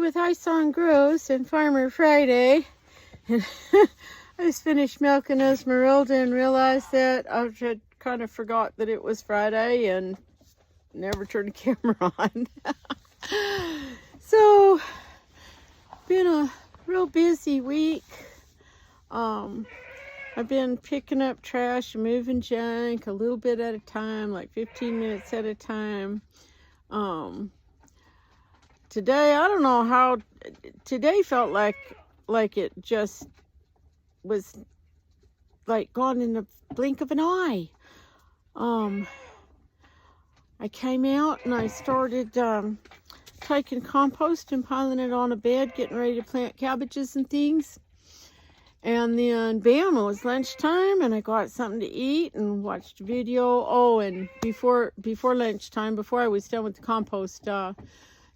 with Ison Gross and Farmer Friday. And I just finished milking Esmeralda and realized that I had kind of forgot that it was Friday and never turned the camera on. So, been a real busy week. I've been picking up trash and moving junk a little bit at a time, like 15 minutes at a time. Today, I don't know how, today felt like it just was like gone in the blink of an eye. I came out and I started taking compost and piling it on a bed, getting ready to plant cabbages and things. And then, bam, it was lunchtime, and I got something to eat and watched a video. Oh, and before lunchtime, before I was done with the compost,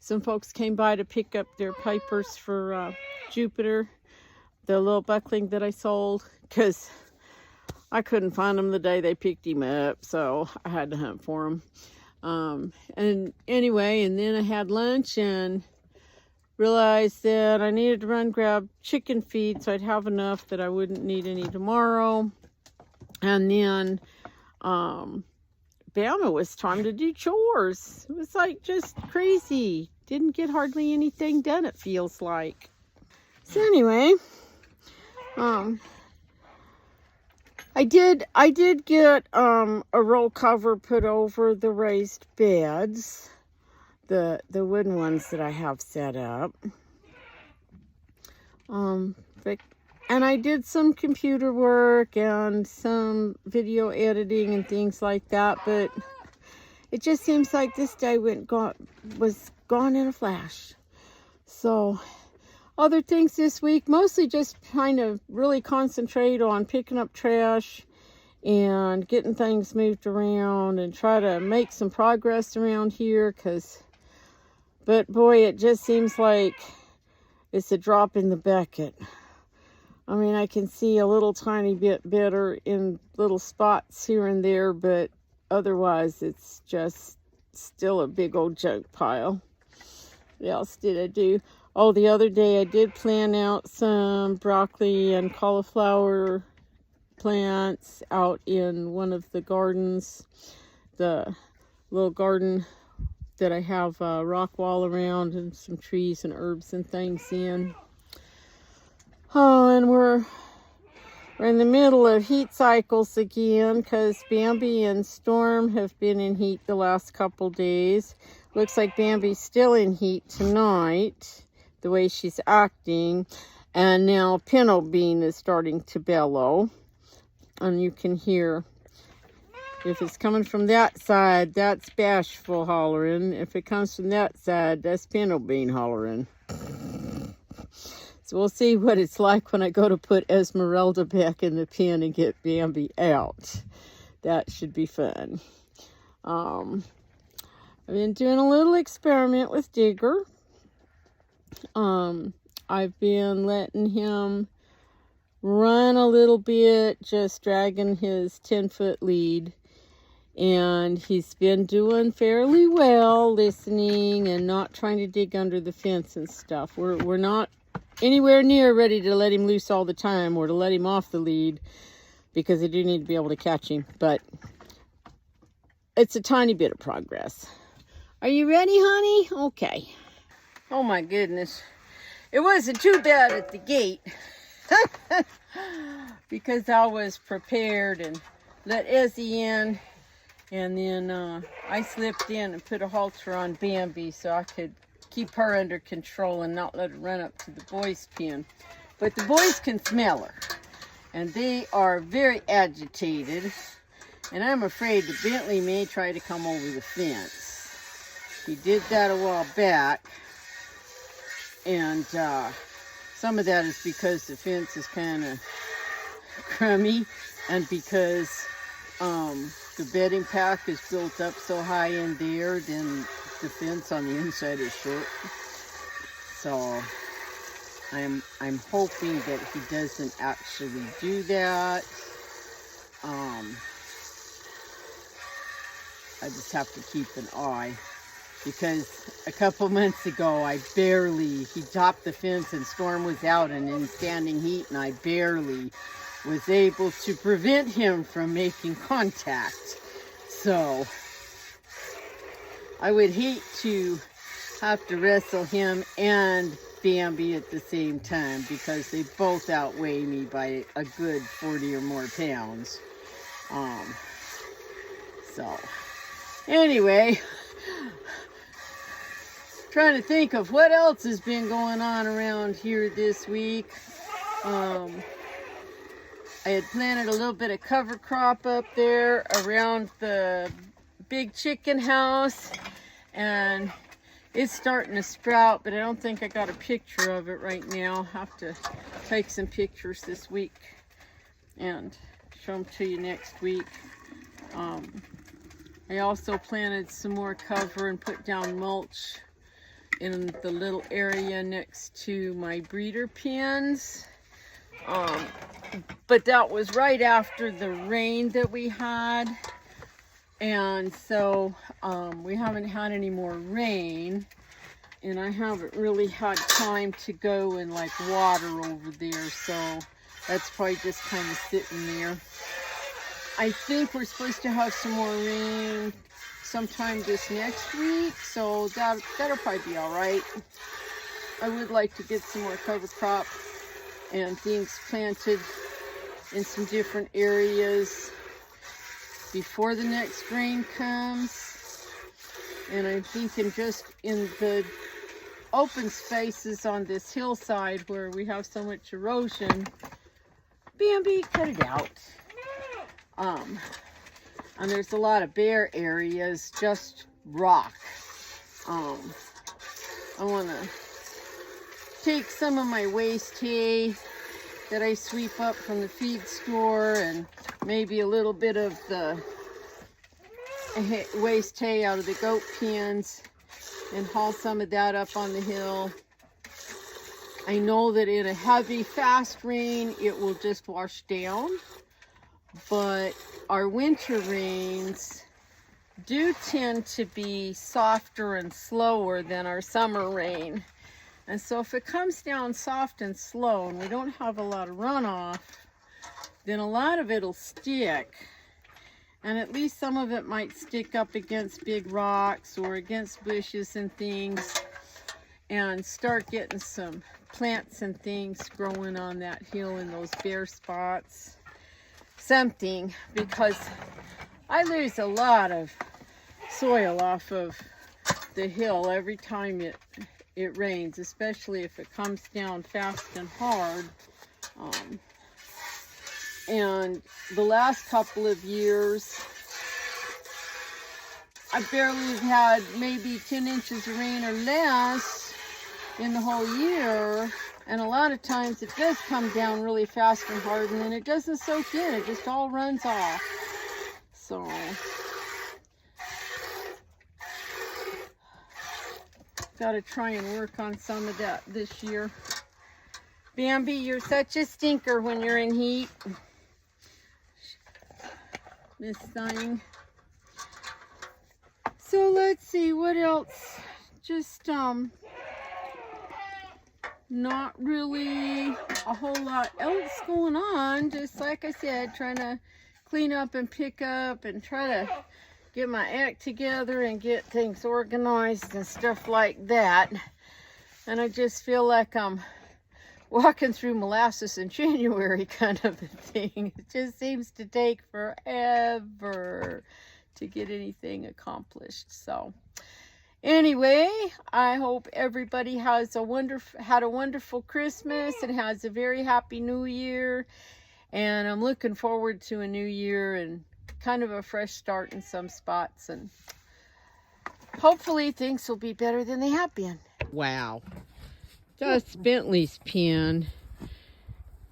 some folks came by to pick up their pipers for Jupiter, the little buckling that I sold, because I couldn't find them the day they picked him up, so I had to hunt for them. And anyway, and then I had lunch and realized that I needed to run grab chicken feed so I'd have enough that I wouldn't need any tomorrow. And then, bam, it was time to do chores. It was like just crazy. Didn't get hardly anything done, it feels like. So anyway, I did get a roll cover put over the raised beds. The wooden ones that I have set up. And I did some computer work and some video editing and things like that, but it just seems like this day was gone in a flash. So other things this week, mostly just kind of really concentrate on picking up trash and getting things moved around and try to make some progress around here, but boy, it just seems like it's a drop in the bucket. I mean, I can see a little tiny bit better in little spots here and there, but otherwise it's just still a big old junk pile. What else did I do? Oh, the other day I did plant out some broccoli and cauliflower plants out in one of the gardens, the little garden that I have a rock wall around and some trees and herbs and things in. Oh, and we're in the middle of heat cycles again because Bambi and Storm have been in heat the last couple days. Looks like Bambi's still in heat tonight, the way she's acting. And now Pinto Bean is starting to bellow. And you can hear, if it's coming from that side, that's Bashful hollering. If it comes from that side, that's Pinto Bean hollering. So we'll see what it's like when I go to put Esmeralda back in the pen and get Bambi out. That should be fun. I've been doing a little experiment with Digger. I've been letting him run a little bit, just dragging his 10-foot lead. And he's been doing fairly well, listening and not trying to dig under the fence and stuff. We're not anywhere near ready to let him loose all the time or to let him off the lead, because I do need to be able to catch him. But it's a tiny bit of progress. Are you ready, honey? Okay. Oh my goodness. It wasn't too bad at the gate because I was prepared and let Ezzy in. And then I slipped in and put a halter on Bambi so I could keep her under control and not let her run up to the boys' pen. But the boys can smell her, and they are very agitated. And I'm afraid that Bentley may try to come over the fence. He did that a while back, and some of that is because the fence is kind of crummy, and because the bedding pack is built up so high in there, then the fence on the inside is short. So I'm hoping that he doesn't actually do that. I just have to keep an eye. because a couple months ago he topped the fence and Storm was out and in standing heat, and I barely was able to prevent him from making contact. So I would hate to have to wrestle him and Bambi at the same time, because they both outweigh me by a good 40 or more pounds. So anyway, trying to think of what else has been going on around here this week. I had planted a little bit of cover crop up there around the big chicken house, and it's starting to sprout, but I don't think I got a picture of it right now. I'll have to take some pictures this week and show them to you next week. I also planted some more cover and put down mulch in the little area next to my breeder pens. But that was right after the rain that we had. And so we haven't had any more rain, and I haven't really had time to go and like water over there, so that's probably just kind of sitting there. I think we're supposed to have some more rain sometime this next week, so that'll probably be all right. I would like to get some more cover crop and things planted in some different areas before the next rain comes. And I'm thinking just in the open spaces on this hillside where we have so much erosion, Bambi, cut it out. And there's a lot of bare areas, just rock. I want to take some of my waste hay that I sweep up from the feed store, and maybe a little bit of the waste hay out of the goat pens, and haul some of that up on the hill. I know that in a heavy, fast rain, it will just wash down, but our winter rains do tend to be softer and slower than our summer rain. And so if it comes down soft and slow and we don't have a lot of runoff, then a lot of it'll stick. And at least some of it might stick up against big rocks or against bushes and things, and start getting some plants and things growing on that hill in those bare spots. Something, because I lose a lot of soil off of the hill every time it rains, especially if it comes down fast and hard. And the last couple of years, I barely had maybe 10 inches of rain or less in the whole year. And a lot of times it does come down really fast and hard, and then it doesn't soak in. It just all runs off. So got to try and work on some of that this year. Bambi, you're such a stinker when you're in heat. This thing. So let's see, what else? Just not really a whole lot else going on. Just like I said, trying to clean up and pick up and try to get my act together and get things organized and stuff like that. And I just feel like I'm walking through molasses in January kind of a thing. It just seems to take forever to get anything accomplished. So anyway, I hope everybody has had a wonderful Christmas and has a very happy New Year. And I'm looking forward to a new year and kind of a fresh start in some spots. And hopefully things will be better than they have been. Wow. That's Bentley's pen.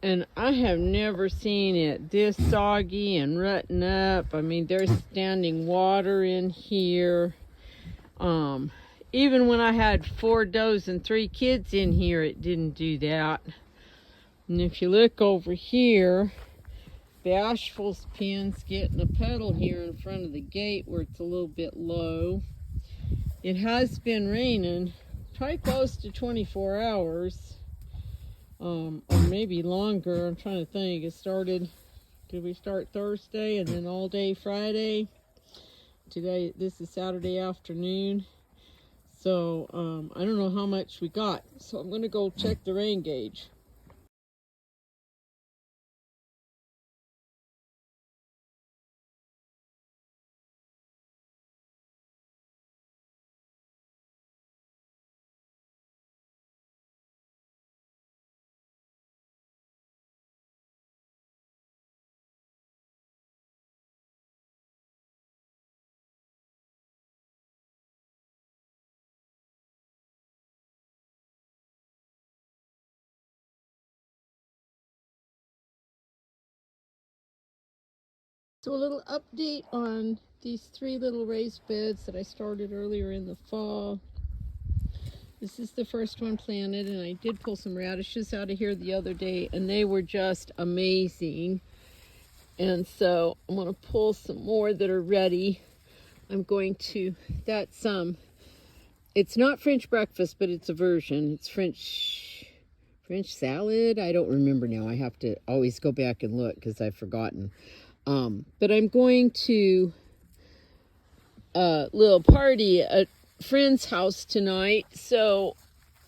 And I have never seen it this soggy and rutting up. I mean, there's standing water in here. Even when I had 4 does and 3 kids in here, it didn't do that. And if you look over here, Bashful's pen's getting a puddle here in front of the gate where it's a little bit low. It has been raining probably close to 24 hours, or maybe longer. I'm trying to think. Did we start Thursday and then all day Friday? Today, this is Saturday afternoon. So I don't know how much we got. So I'm going to go check the rain gauge. So a little update on these 3 little raised beds that I started earlier in the fall. This is the first one planted, and I did pull some radishes out of here the other day, and they were just amazing. And so I'm going to pull some more that are ready. I'm going to, it's not French breakfast, but it's a version. It's French salad. I don't remember now. I have to always go back and look because I've forgotten. But I'm going to a little party at a friend's house tonight, so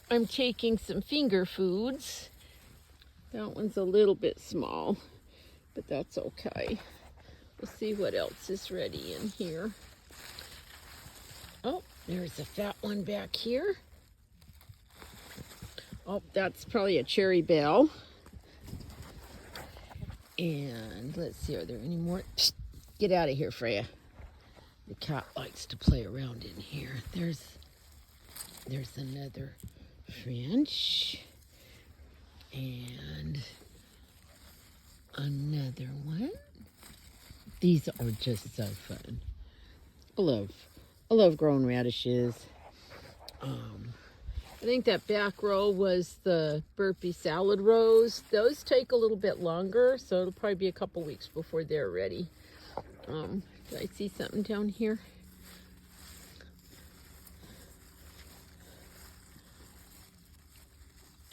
I'm taking some finger foods. That one's a little bit small, but that's okay. We'll see what else is ready in here. Oh, there's a fat one back here. Oh, that's probably a cherry bell. And let's see, are there any more? Psst, get out of here, Freya. The cat likes to play around in here. There's another French. And another one. These are just so fun. I love growing radishes. I think that back row was the burpee salad rows. Those take a little bit longer, so it'll probably be a couple weeks before they're ready. Did I see something down here?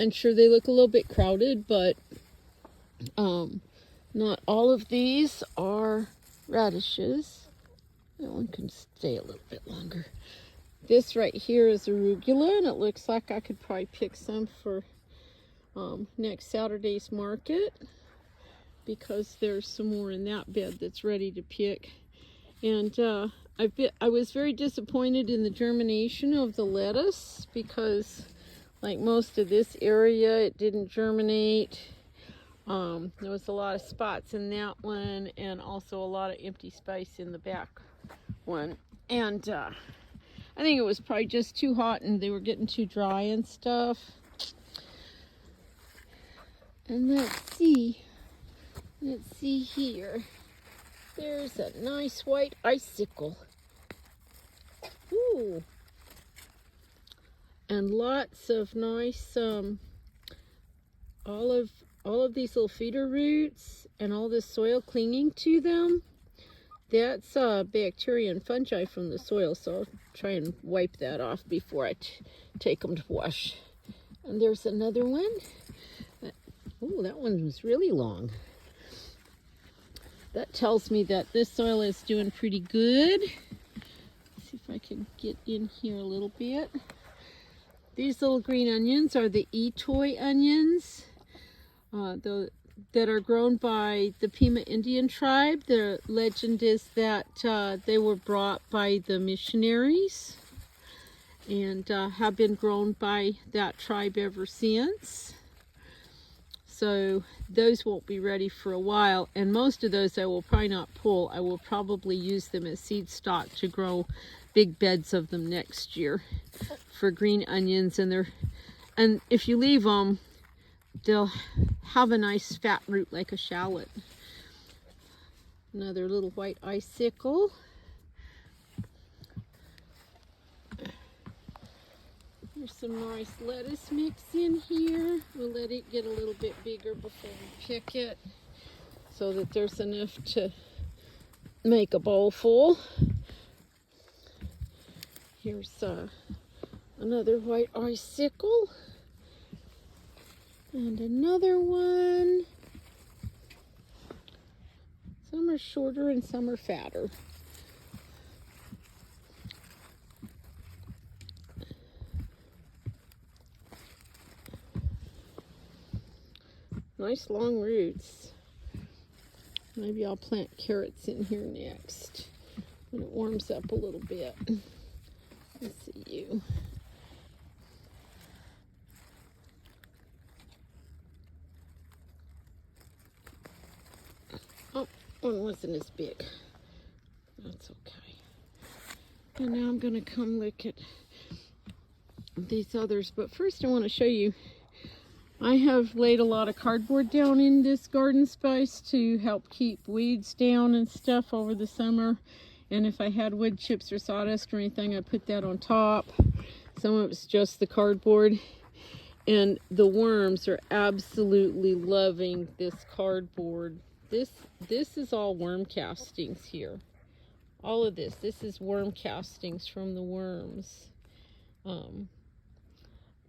I'm sure they look a little bit crowded, but not all of these are radishes. That one can stay a little bit longer. This right here is arugula, and it looks like I could probably pick some for next Saturday's market, because there's some more in that bed that's ready to pick. And I was very disappointed in the germination of the lettuce, because like most of this area, it didn't germinate. There was a lot of spots in that one, and also a lot of empty space in the back one. And I think it was probably just too hot, and they were getting too dry and stuff. And let's see here. There's a nice white icicle. Ooh. And lots of nice all of these little feeder roots and all this soil clinging to them. That's bacteria and fungi from the soil, so I'll try and wipe that off before I take them to wash. And there's another one. Oh, that one was really long. That tells me that this soil is doing pretty good. Let's see if I can get in here a little bit. These little green onions are the Etoy onions. That are grown by the Pima Indian tribe. The legend is that they were brought by the missionaries, and have been grown by that tribe ever since. So those won't be ready for a while, and most of those I will probably not pull. I will probably use them as seed stock to grow big beds of them next year for green onions. And if you leave them, they'll have a nice fat root like a shallot. Another little white icicle. There's some nice lettuce mix in here. We'll let it get a little bit bigger before we pick it, so that there's enough to make a bowl full. here's another white icicle. And another one. Some are shorter and some are fatter. Nice long roots. Maybe I'll plant carrots in here next when it warms up a little bit. Let's see you. Oh, one wasn't as big. That's okay. And now I'm going to come look at these others. But first I want to show you, I have laid a lot of cardboard down in this garden space to help keep weeds down and stuff over the summer. And if I had wood chips or sawdust or anything, I put that on top. Some of it's just the cardboard. And the worms are absolutely loving this cardboard. This is all worm castings here. All of this is worm castings from the worms.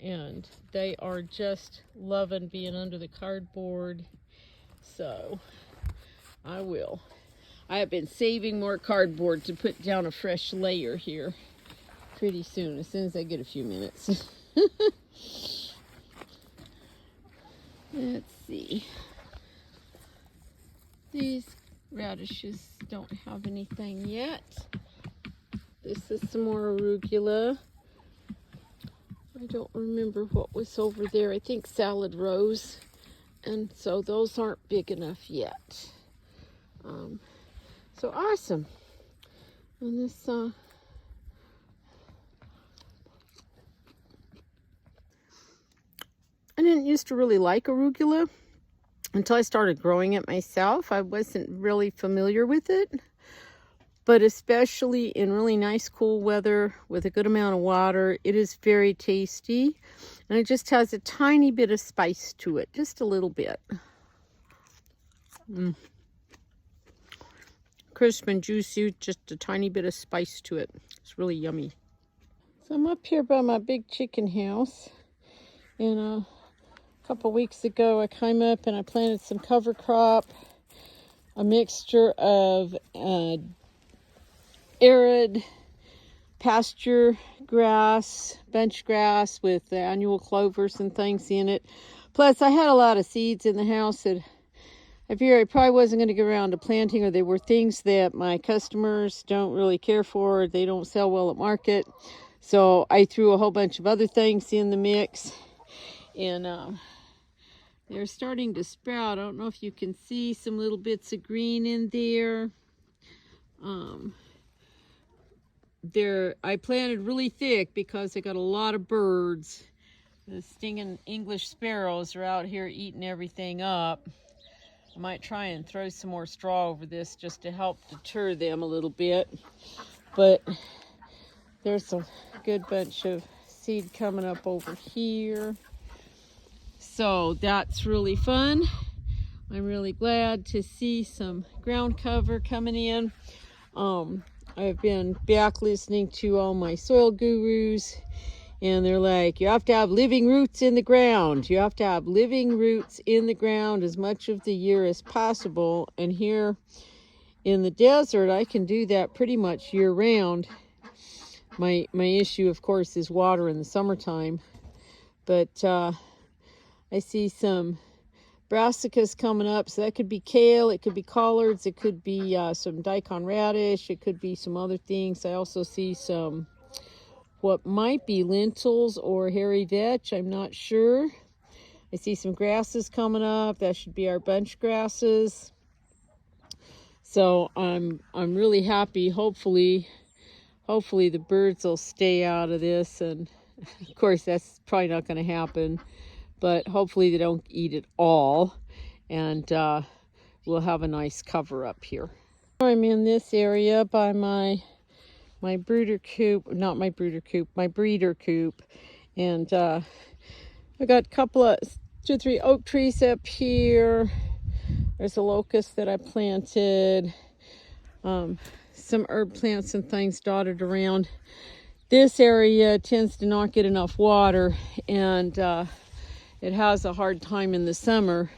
And they are just loving being under the cardboard. So I have been saving more cardboard to put down a fresh layer here pretty soon, as soon as I get a few minutes. Let's see. These radishes don't have anything yet. This is some more arugula. I don't remember what was over there. I think salad rose. And so those aren't big enough yet. So awesome. And this, I didn't used to really like arugula until I started growing it myself. I wasn't really familiar with it. But especially in really nice cool weather with a good amount of water, it is very tasty. And it just has a tiny bit of spice to it, just a little bit. Crisp and juicy, just a tiny bit of spice to it. It's really yummy. So I'm up here by my big chicken house. And a couple weeks ago I came up and I planted some cover crop, a mixture of arid pasture grass, bench grass with annual clovers and things in it. Plus, I had a lot of seeds in the house that I figured I probably wasn't going to get around to planting, or they were things that my customers don't really care for. They don't sell well at market. So I threw a whole bunch of other things in the mix. And they're starting to sprout. I don't know if you can see some little bits of green in there. I planted really thick because I got a lot of birds. The stinging English sparrows are out here eating everything up. I might try and throw some more straw over this just to help deter them a little bit. But there's a good bunch of seed coming up over here. So that's really fun. I'm really glad to see some ground cover coming in. I've been back listening to all my soil gurus, and they're like, you have to have living roots in the ground. You have to have living roots in the ground as much of the year as possible. And here in the desert, I can do that pretty much year round. My issue, of course, is water in the summertime. But I see some brassicas coming up, so that could be kale, it could be collards, it could be some daikon radish, it could be some other things. I also see some what might be lentils or hairy vetch, I'm not sure. I see some grasses coming up. That should be our bunch grasses. So I'm really happy. Hopefully the birds will stay out of this, and of course that's probably not going to happen. But hopefully they don't eat it all, and we'll have a nice cover up here. I'm in this area by my brooder coop, not my brooder coop, my breeder coop, and I got a couple of 2 or 3 oak trees up here. There's a locust that I planted, some herb plants and things dotted around. this area tends to not get enough water, and it has a hard time in the summer.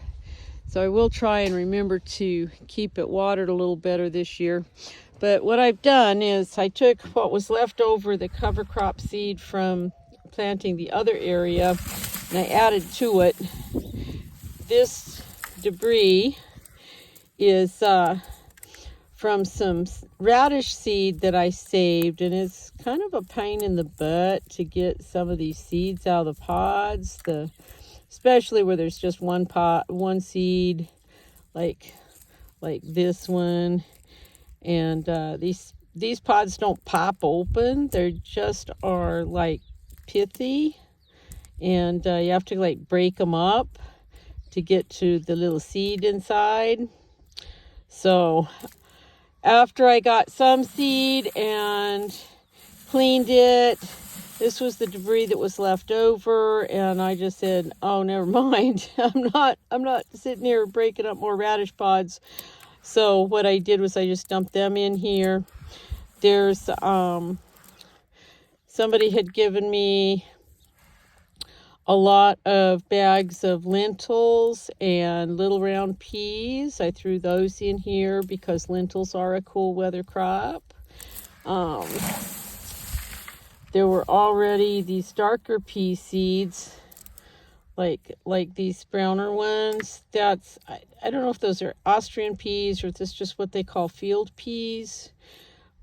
So I will try and remember to keep it watered a little better this year. But what I've done is I took what was left over, the cover crop seed from planting the other area, and I added to it. This debris is from some radish seed that I saved, and it's kind of a pain in the butt to get some of these seeds out of the pods, especially where there's just one seed, like this one. And these pods don't pop open. They just are like pithy, and you have to like break them up to get to the little seed inside. So after I got some seed and cleaned it, this was the debris that was left over, and I just said, oh, never mind. I'm not sitting here breaking up more radish pods. So what I did was I just dumped them in here. There's somebody had given me a lot of bags of lentils and little round peas. I threw those in here because lentils are a cool weather crop. There were already these darker pea seeds, like these browner ones. That's, I don't know if those are Austrian peas or if this is just what they call field peas,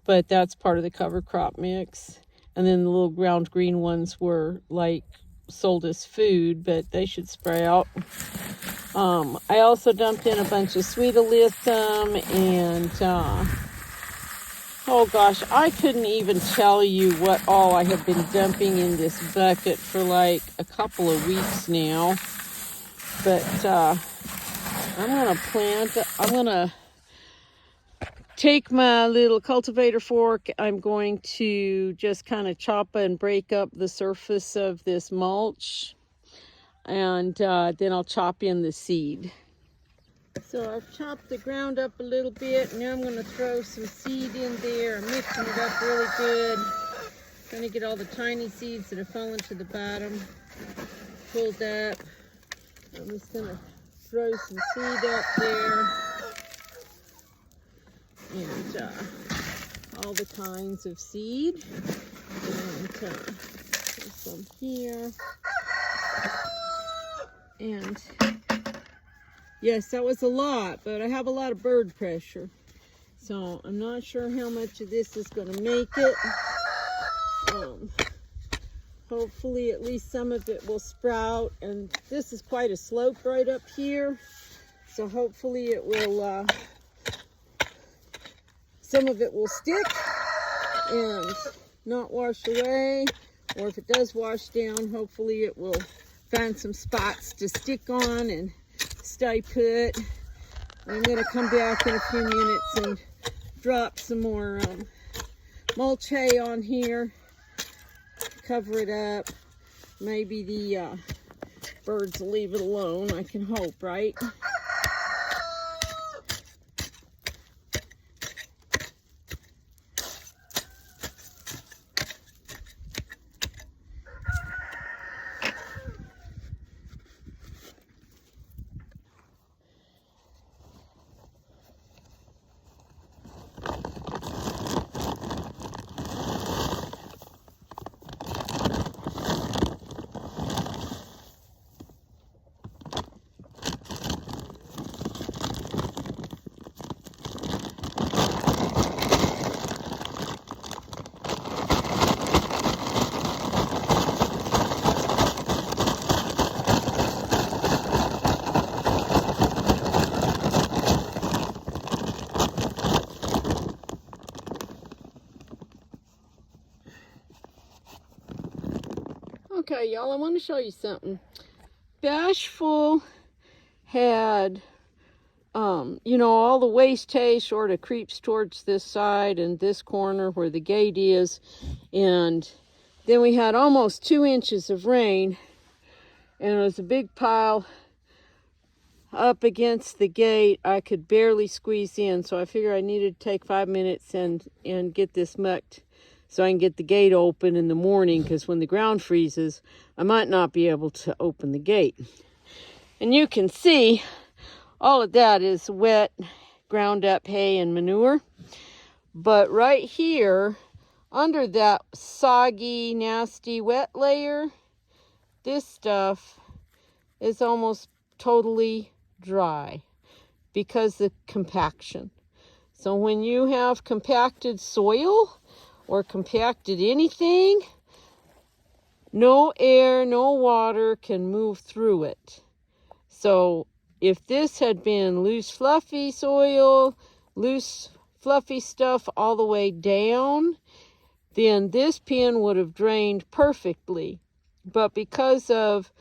but that's part of the cover crop mix. And then the little round green ones were like sold as food, but they should sprout. I also dumped in a bunch of sweet alyssum, and oh gosh, I couldn't even tell you what all I have been dumping in this bucket for like a couple of weeks now. But I'm gonna take my little cultivator fork. I'm going to just kind of chop and break up the surface of this mulch, and then I'll chop in the seed. So I've chopped the ground up a little bit, and now I'm going to throw some seed in there. I'm mixing it up really good, trying to get all the tiny seeds that have fallen to the bottom pulled up. I'm just going to throw some seed up there, and all the kinds of seed, and there's some here, and yes, that was a lot, but I have a lot of bird pressure, so I'm not sure how much of this is going to make it. Hopefully at least some of it will sprout, and this is quite a slope right up here, so hopefully it will, some of it will stick and not wash away, or if it does wash down, hopefully it will find some spots to stick on and stay put. I'm going to come back in a few minutes and drop some more mulch hay on here, cover it up. Maybe the birds will leave it alone. I can hope, right? Okay, y'all, I want to show you something. Bashful had, all the waste hay sort of creeps towards this side and this corner where the gate is. And then we had almost 2 inches of rain, and it was a big pile up against the gate. I could barely squeeze in, so I figured I needed to take 5 minutes and get this mucked so I can get the gate open in the morning, because when the ground freezes, I might not be able to open the gate. And you can see all of that is wet, ground up hay and manure. But right here, under that soggy, nasty, wet layer, this stuff is almost totally dry because of compaction. So when you have compacted soil or compacted anything, no air, no water can move through it. So if this had been loose, fluffy soil, loose, fluffy stuff all the way down, then this pen would have drained perfectly. But because of,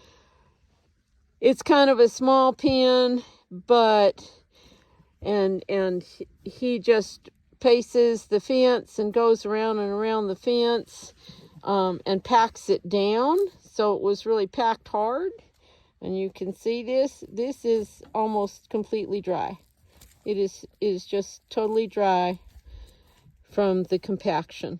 it's kind of a small pen, but, and he just paces the fence and goes around and around the fence, and packs it down. So it was really packed hard. And you can see this is almost completely dry. It is just totally dry from the compaction.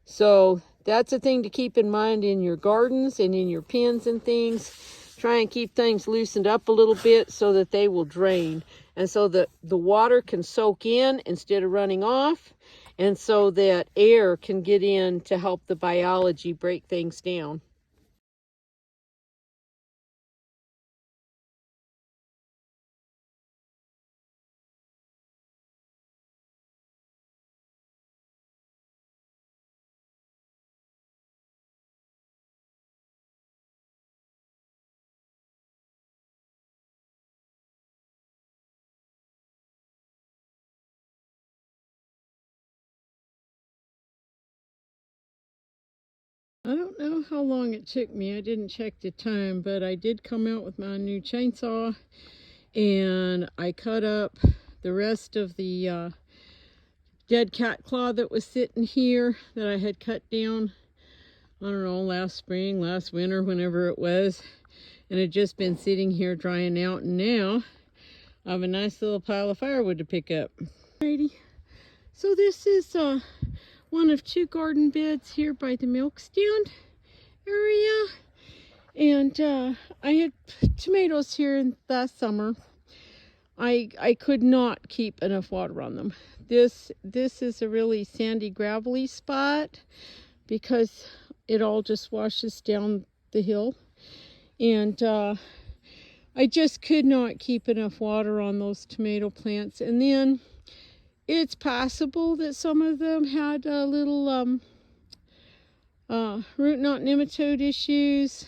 So that's a thing to keep in mind in your gardens and in your pens and things. Try and keep things loosened up a little bit so that they will drain, and so that the water can soak in instead of running off, and so that air can get in to help the biology break things down. I don't know how long it took me. I didn't check the time, but I did come out with my new chainsaw, and I cut up the rest of the dead cat claw that was sitting here that I had cut down, I don't know, last spring, last winter, whenever it was, and it had just been sitting here drying out, and now I have a nice little pile of firewood to pick up. Alrighty, so this is one of 2 garden beds here by the milk stand area, and I had tomatoes here last summer. I could not keep enough water on them. This is a really sandy, gravelly spot because it all just washes down the hill, and I just could not keep enough water on those tomato plants. And then it's possible that some of them had a little root knot nematode issues,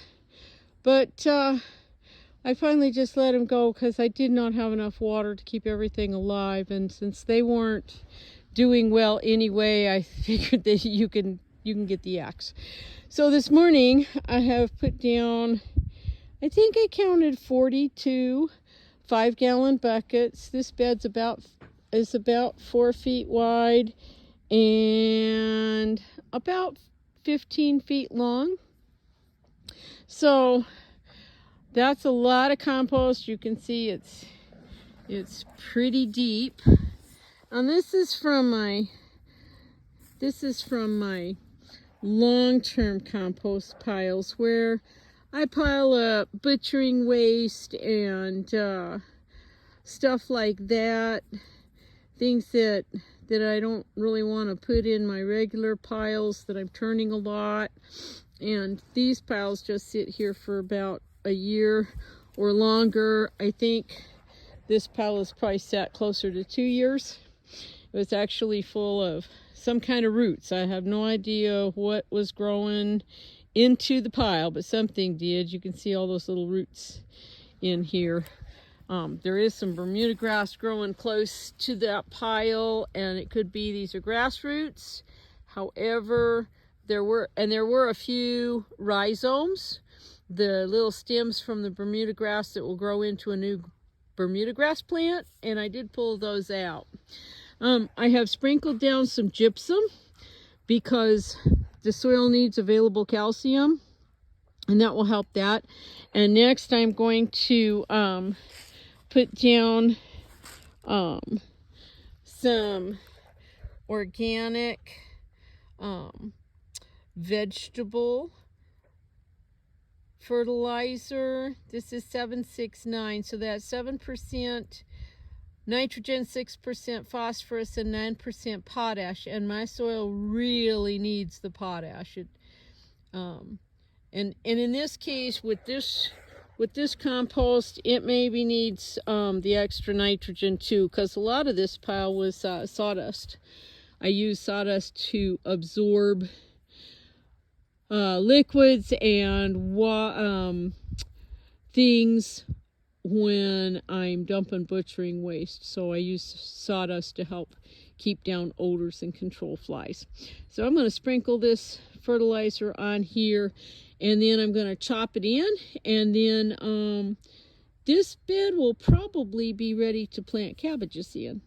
but I finally just let them go because I did not have enough water to keep everything alive. And since they weren't doing well anyway, I figured that you can get the axe. So this morning I have put down, I think I counted 42 5-gallon buckets. This bed's is about 4 feet wide and about 15 feet long. So that's a lot of compost. You can see it's pretty deep. And this is from my long-term compost piles, where I pile up butchering waste and stuff like that. Things that I don't really want to put in my regular piles that I'm turning a lot. And these piles just sit here for about a year or longer. I think this pile is probably sat closer to 2 years. It was actually full of some kind of roots. I have no idea what was growing into the pile, but something did. You can see all those little roots in here. There is some Bermuda grass growing close to that pile, and it could be these are grass roots. However, there were a few rhizomes, the little stems from the Bermuda grass that will grow into a new Bermuda grass plant, and I did pull those out. I have sprinkled down some gypsum because the soil needs available calcium, and that will help that. And next I'm going to put down some organic vegetable fertilizer. This is 769, so that's 7% nitrogen, 6% phosphorus, and 9% potash. And my soil really needs the potash. And in this case, with this compost, it maybe needs the extra nitrogen too, because a lot of this pile was sawdust. I used sawdust to absorb liquids and things when I'm dumping butchering waste. So I use sawdust to help keep down odors and control flies. So I'm going to sprinkle this fertilizer on here, and then I'm going to chop it in, and then this bed will probably be ready to plant cabbages in.